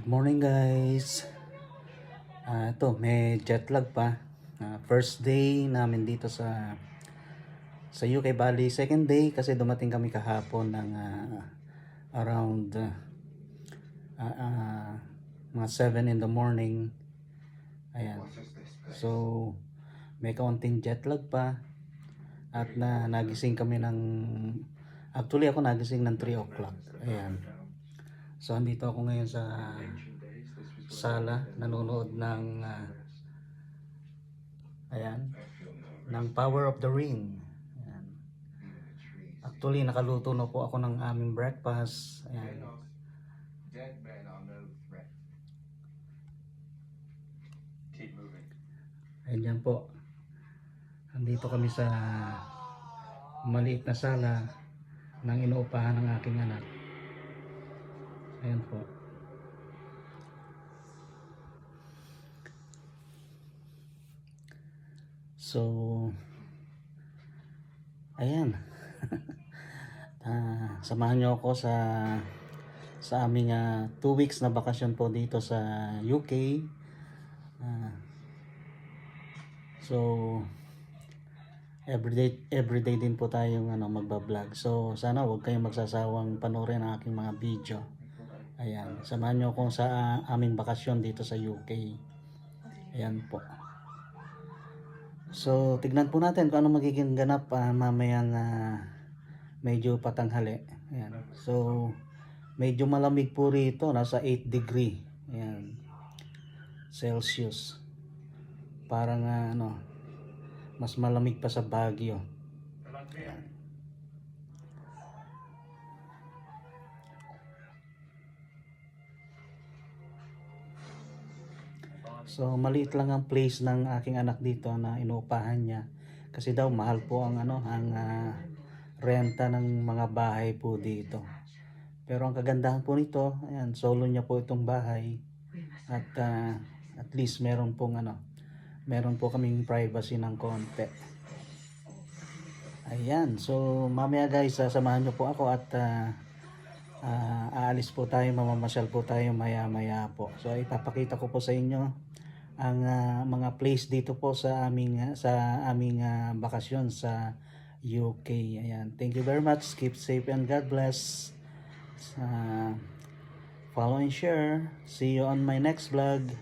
Morning guys. Ito may jet lag pa. First day namin dito sa UK, Bali second day kasi dumating kami kahapon ng around mga 7 in the morning. Ayan. So may kaunting jet lag pa at nagising kami actually ako nagising ng 3 o'clock. Ayan. So andito ako ngayon sa sala, nanonood ng ayan, ng Power of the Ring. Ayan. Actually nakaluto na po ako ng aming breakfast. Ayan. Ayan po. Andito kami sa maliit na sala ng inuupahan ng aking anak. Ayan po. So, ayan. Samahan nyo ako sa aming 2 weeks na bakasyon po dito sa UK. So, everyday din po tayong magba-vlog. So, sana huwag kayong magsasawang panoorin ang aking mga video. Ayan, samahan nyo ako sa aming bakasyon dito sa UK. Ayan po. So, tignan po natin kung ano magiging ganap mamayang medyo patanghali. Ayan. So, medyo malamig po rito, nasa 8 degree. Ayan. Celsius. Parang mas malamig pa sa Baguio. Ayan. So maliit lang ang place ng aking anak dito na inuupahan niya kasi daw mahal po ang renta ng mga bahay po dito. Pero ang kagandahan po nito, ayan, solo niya po itong bahay at at least meron po kaming privacy ng konti. Ayan, so mamaya guys, samahan niyo po ako at aalis po tayo, mamamasyal po tayo maya po. So ipapakita ko po sa inyo ang mga place dito po sa aming bakasyon sa UK. Ayan. Thank you very much. Keep safe and God bless. Follow and share. See you on my next vlog.